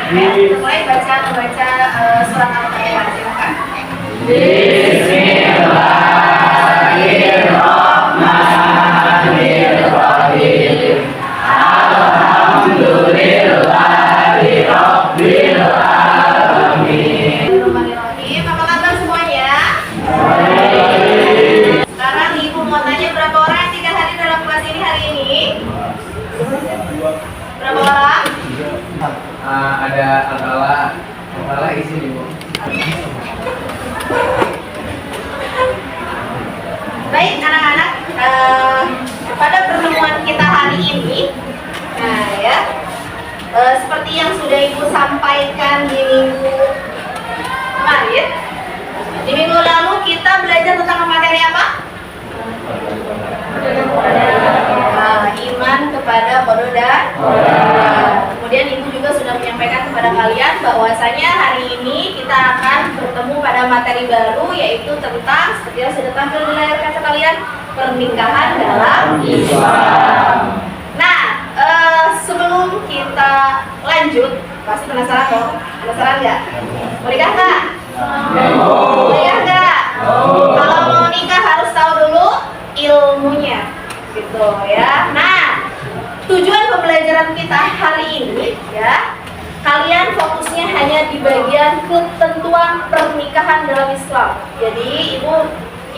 Ya, kita mulai membaca surat Al-Fatihah. Silakan. Bismillahirrahmanirrahim. Alhamdulillahirabbil alamin. Bismillahirrahmanirrahim. Apa kabar semuanya? Sekarang Ibu mau tanya berapa orang yang tinggal hadir dalam kelas ini hari ini? Berapa orang? Ada Al-Qala isi nih, Bu. Baik anak-anak, pada pertemuan kita hari ini, nah ya, seperti yang sudah Ibu sampaikan di minggu kemarin, di minggu lalu kita belajar tentang materi apa? Iman kepada qada dan qadar. Kemudian Ibu juga sudah menyampaikan kepada kalian bahwasanya hari ini kita akan bertemu pada materi baru, yaitu tentang, seperti yang sudah tampil di layar kaca kalian, pernikahan dalam Islam. Nah, sebelum kita lanjut, pasti penasaran dong? Penasaran nggak? Mau nikah nggak? Mau nikah nggak? Kalau mau nikah harus tahu dulu ilmunya, gitu ya. Nah, tujuan pembelajaran kita hari ini ya, kalian fokusnya hanya di bagian ketentuan pernikahan dalam Islam. Jadi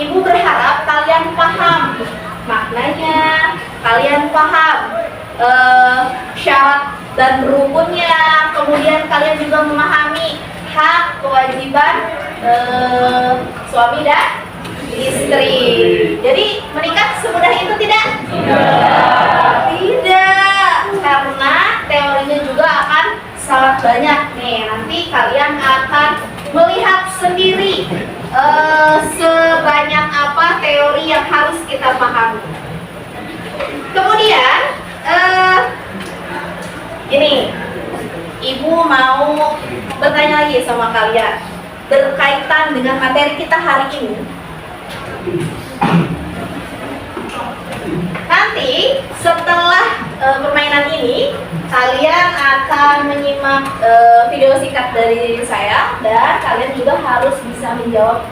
ibu berharap kalian paham maknanya, kalian paham syarat dan rukunnya, kemudian kalian juga memahami hak kewajiban suami dan istri. Jadi menikah semudah itu tidak? Tidak, karena teorinya juga akan sangat banyak nih. Nanti kalian akan melihat sendiri sebanyak apa teori yang harus kita pahami. Kemudian ini Ibu mau bertanya lagi sama kalian berkaitan dengan materi kita hari ini. Nanti setelah permainan ini kalian akan menyimak video singkat dari saya, dan kalian juga harus bisa menjawab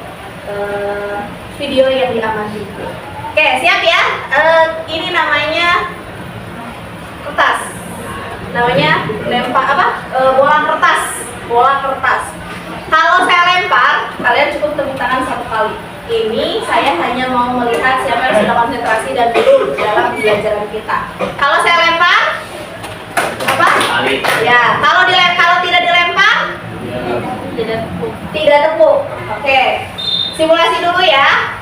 video yang diamati. Oke, siap ya? Ini namanya kertas. Namanya lempar apa? Bola kertas. Kalau saya lempar, kalian cukup tepuk tangan satu kali. Ini saya hanya mau melihat siapa yang sudah konsentrasi dan dulu dalam pembelajaran kita. Kalau saya lempar, apa? Ya. Kalau tidak dilempar, tidak tepuk. Oke. Simulasi dulu ya.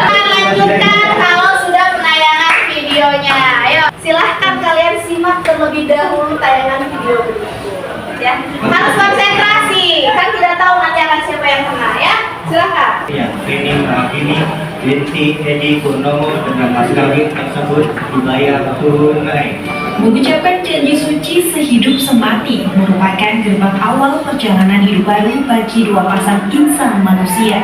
Kita lanjutkan kalau sudah penayangan videonya. Ayo, silahkan kalian simak terlebih dahulu tayangan video berikut. Ya, harus konsentrasi, kan tidak tahu nanti akan siapa yang kena ya. Silakan. Ya, ini binti Edi Purnomo dengan mas kawin tersebut dibayar tunai. Mengucapkan janji suci sehidup semati merupakan gerbang awal perjalanan hidup baru bagi dua pasang insan manusia.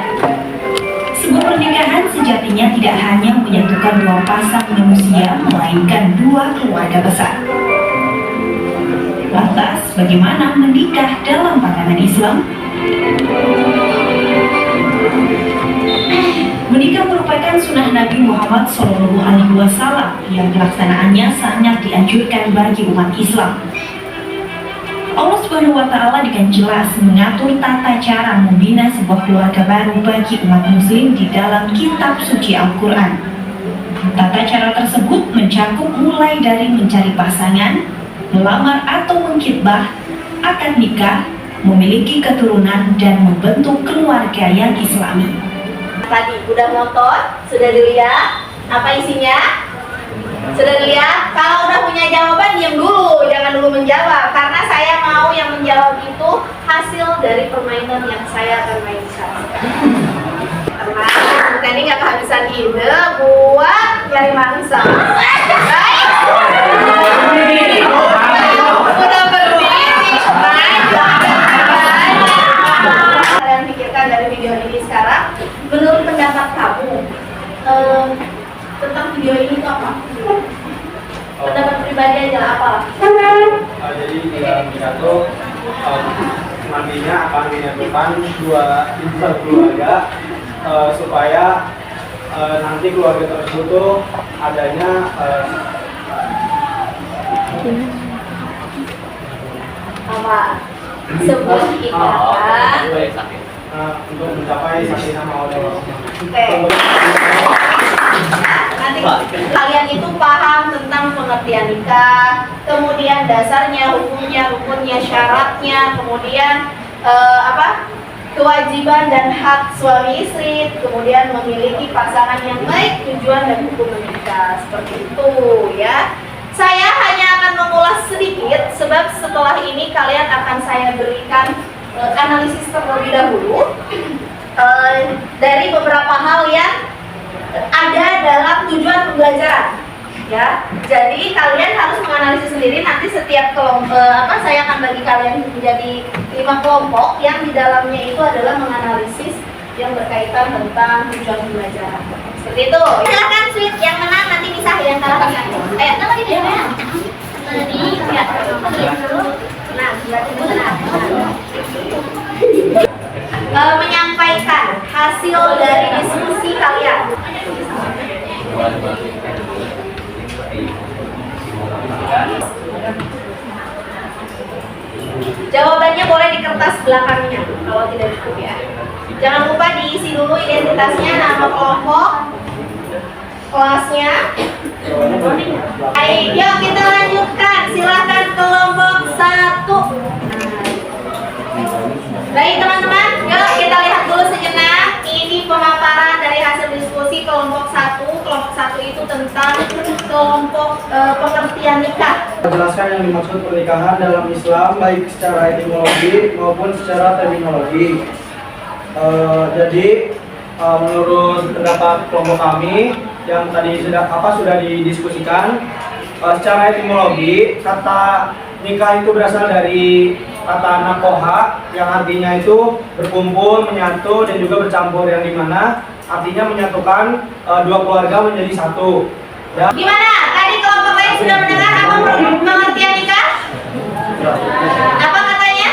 Sebuah pernikahan sejatinya tidak hanya menyatukan dua pasang manusia, melainkan dua keluarga besar. Lantas, bagaimana menikah dalam pandangan Islam? Menikah merupakan sunnah Nabi Muhammad SAW yang pelaksanaannya sangat dianjurkan bagi umat Islam. Allah Subhanahu wa Ta'ala dengan jelas mengatur tata cara membina sebuah keluarga baru bagi umat Muslim di dalam kitab suci Al-Quran. Tata cara tersebut mencakup mulai dari mencari pasangan, melamar atau mengkhitbah, akad nikah, memiliki keturunan, dan membentuk keluarga yang islami. Tadi udah nonton, sudah dilihat apa isinya? Sudah dilihat? Kalau udah punya jawaban, diam dulu, jangan dulu menjawab, karena saya mau yang menjawab itu hasil dari permainan yang saya akan mainkan. Karena bukan ini nggak kehabisan ide buat nyari mangsa. Baik. Udah berdiri, kalian pikirkan dari video ini sekarang. Menurut pendapat kamu, tentang video ini itu apa? itu nantinya akan menyatukan dua keluarga supaya nanti keluarga tersebut tuh adanya apa? Sebuah ikatan untuk mencapai sakinah mawaddah Oke. Nanti kalian itu paham tentang pengertian nikah, kemudian dasarnya, hukumnya, rukunnya, syaratnya, kemudian kewajiban dan hak suami istri, kemudian memiliki pasangan yang baik, tujuan dan hukum menikah, seperti itu ya. Saya hanya akan mengulas sedikit sebab setelah ini kalian akan saya berikan analisis terlebih dahulu dari beberapa hal yang ada dalam tujuan pembelajaran ya. Jadi kalian harus menganalisis sendiri. Nanti setiap kelompok saya akan bagi kalian menjadi 5 kelompok yang di dalamnya itu adalah menganalisis yang berkaitan tentang tujuan pembelajaran. Seperti itu. Silakan Sweet, yang menang nanti bisa yang kalah bisa. Ayo, nama di mana? Tadi ya. Nah, menyampaikan hasil dari diskusi kalian. Jawabannya boleh di kertas belakangnya kalau tidak cukup ya. Jangan lupa diisi dulu identitasnya, nama kelompok, kelasnya. Ayo kita lanjutkan. Silakan kelompok 1. Baik teman-teman, yuk kita lihat dulu sejenak. Ini pemaparan dari hasil diskusi kelompok 1. Kelompok 1 itu tentang kelompok pengertian nikah. Jelaskan yang dimaksud pernikahan dalam Islam baik secara etimologi maupun secara terminologi. Jadi menurut pendapat kelompok kami yang tadi sudah didiskusikan, secara etimologi kata nikah itu berasal dari kata nakoha yang artinya itu berkumpul, menyatu dan juga bercampur, yang dimana artinya menyatukan dua keluarga menjadi satu. Gimana? Tadi kelompok lain sudah mendengar apa pengertian nikah? Apa katanya?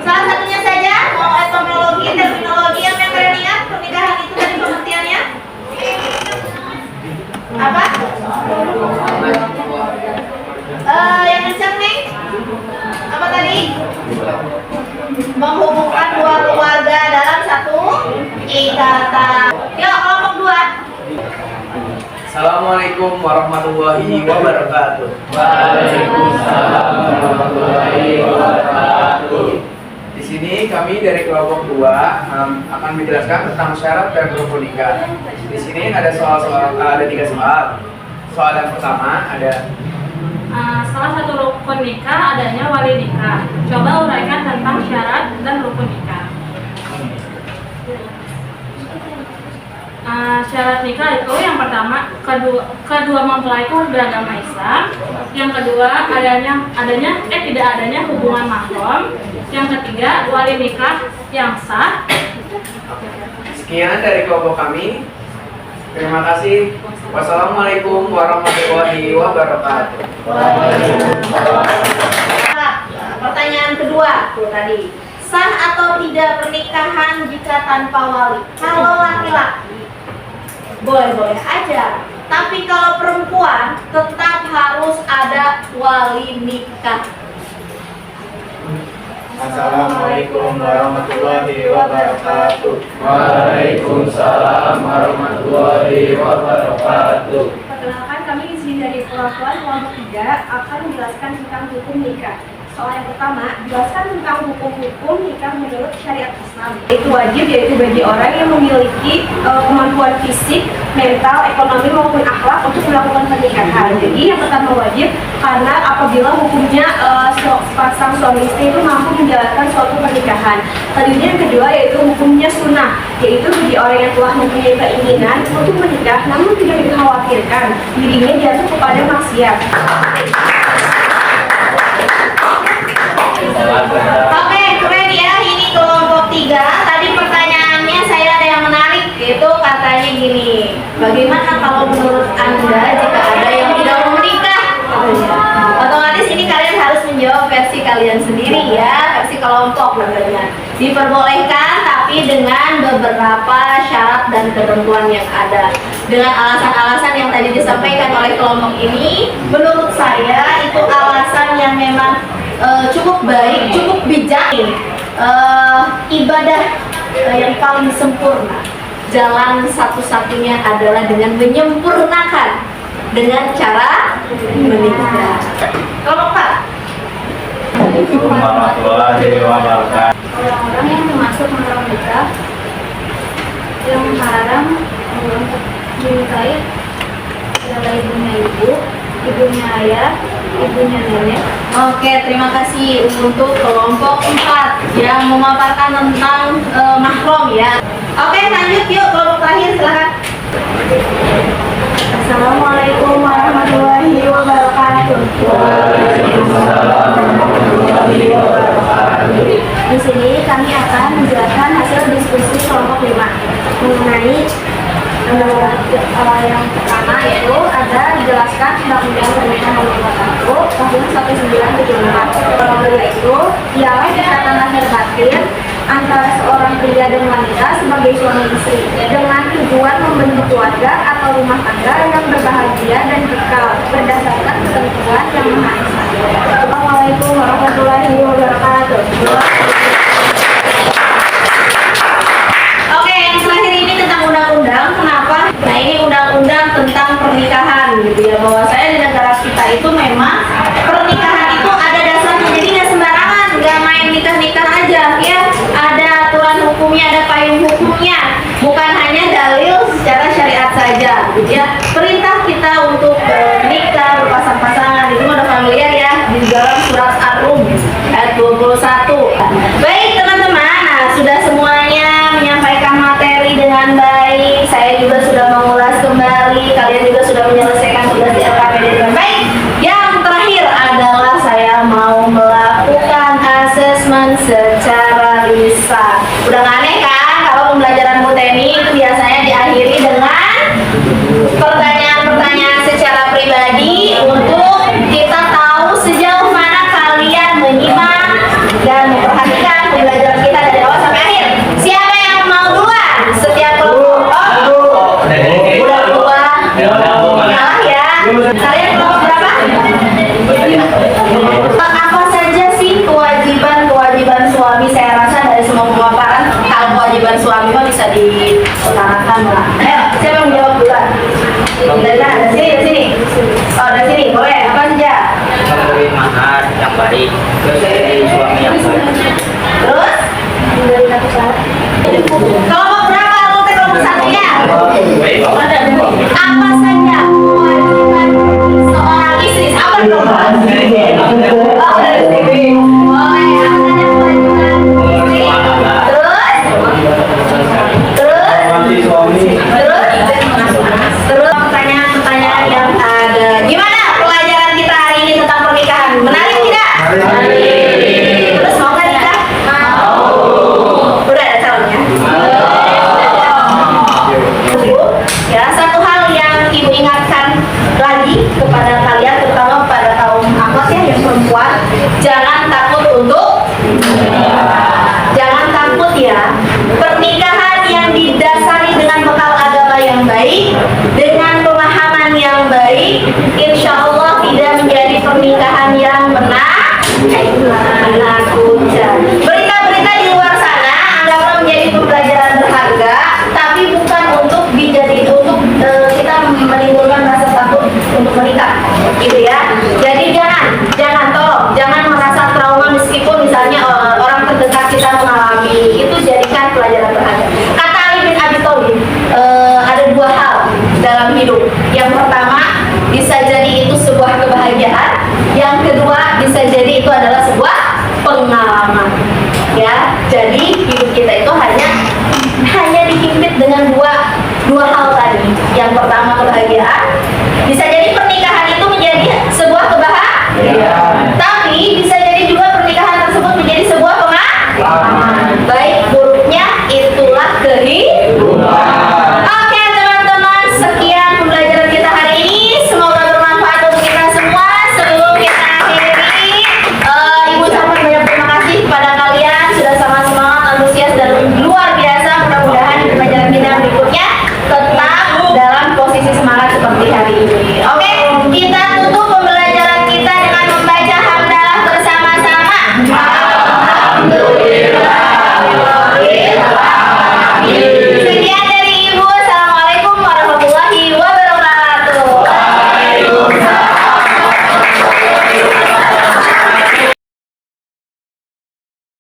Salah satunya saja, mau etimologi, terminologi yang kalian ingat pernikahan itu dari pengertiannya? Apa? Yang kencang nih? Apa tadi? Menghubungkan dua keluarga dalam satu ikatan. Yuk, kelompok 2. Assalamualaikum warahmatullahi wabarakatuh. Waalaikumsalam warahmatullahi wabarakatuh. Di sini kami dari kelompok 2 akan menjelaskan tentang syarat dan rukun nikah. Di sini ada 3 soal. Soal yang pertama ada salah satu rukun nikah adanya wali nikah. Coba uraikan tentang syarat dan rukun nikah. Syarat nikah itu yang pertama kedua mempelai itu beragama Islam. Yang kedua tidak adanya hubungan mahram. Yang ketiga wali nikah yang sah. sekian dari kelompok kami. Terima kasih. Wassalamualaikum warahmatullahi wabarakatuh. Pertanyaan kedua tuh tadi, sah atau tidak pernikahan jika tanpa wali? Kalau laki-laki boleh-boleh aja, tapi kalau perempuan tetap harus ada wali nikah. Assalamualaikum warahmatullahi wabarakatuh. Waalaikumsalam warahmatullahi wabarakatuh. Perkenalkan, kami di sini dari perwakilan kelompok 3 akan menjelaskan tentang hukum nikah. Soal yang pertama, jelaskan tentang hukum-hukum nikah menurut syariat Islam. Itu wajib yaitu bagi orang yang memiliki kemampuan fisik, mental, ekonomi maupun akhlak untuk melakukan pernikahan. Jadi yang pertama wajib karena apabila hukumnya sepasang suami istri itu mampu menjalankan suatu pernikahan. Selanjutnya yang kedua yaitu hukumnya sunnah, yaitu bagi orang yang telah mempunyai keinginan untuk menikah namun tidak dikhawatirkan dirinya jatuh kepada maksiat. Oke, keren ya, ini kelompok 3. Tadi pertanyaannya saya ada yang menarik, yaitu katanya gini, bagaimana kalau menurut Anda jika ada yang tidak mau menikah? Otomatis ini kalian harus menjawab versi kalian sendiri. Diperbolehkan tapi dengan beberapa syarat dan ketentuan yang ada. Dengan alasan-alasan yang tadi disampaikan oleh kelompok ini, menurut saya itu alasan yang memang cukup baik, cukup bijak. Ibadah yang paling sempurna, jalan satu-satunya adalah dengan menyempurnakan dengan cara menikah. Kelompok 4. Warahmatullahi wabarakatuh. Orang-orang yang termasuk mahram nikah yang haram untuk dinikahi adalah ibunya ibu, ibunya ayah, ibunya nenek. Oke, terima kasih untuk kelompok 4 yang memaparkan tentang mahram ya. Oke, lanjut yuk kelompok terakhir, silakan. Assalamualaikum warahmatullahi wabarakatuh. Di sini kami akan menjelaskan hasil diskusi kelompok 5 mengenai yang pertama yaitu ada dijelaskan Undang-Undang Pernikahan Nomor 1 Tahun 1974. Yaitu ialah ikatan lahir batin antara seorang pria dan wanita sebagai suami istri dengan tujuan membentuk keluarga atau rumah tangga yang berbahagia dan kekal berdasarkan ketentuan yang Maha Esa. Assalamualaikum warahmatullahi wabarakatuh. Oke, yang terakhir ini tentang undang-undang. Kenapa? Nah, ini undang-undang tentang pernikahan gitu ya. Bahwa saya di negara kita itu memang pernikahan itu ada dasarnya. Jadi nggak sembarangan, nggak main nikah-nikah aja ya. Ada aturan hukumnya, ada payung hukumnya. Bukan hanya dalil secara syariat saja gitu ya. Perintah kita untuk nikah, berpasang-pasangan itu udah familiar ya di dalam surat Ar-Rum ayat 21. Baik teman-teman, nah, sudah semuanya menyampaikan materi dengan baik. Saya juga sudah mengulas kembali, kalian juga sudah menyelesaikan tugas di LKPD dengan baik. Yang terakhir adalah saya mau melakukan asesmen secara lisan. Udah gak aneh kan kalau pembelajaran Botani itu biasanya diakhiri dengan pertanyaan-pertanyaan secara pribadi untuk kita tahu sejauh mana kalian menyimak dan memperhatikan pembelajaran kita dari awal sampai akhir. Siapa yang mau duluan? Setiap kelompok udah duluan. Salah ya. Kalian kelompok berapa? Apa saja sih kewajiban suami? Saya rasa dari semua pemaparan, kalau kewajiban suami mah bisa diutarakan lah. Ayo, siapa yang menjawab duluan? Dari mana? Dari sini. Oh, dari sini. Boleh. Apa saja? Memberi mahar yang baik, terus jadi suami yang baik. Terus? Kelompok berapa? Kelompok 1 ya?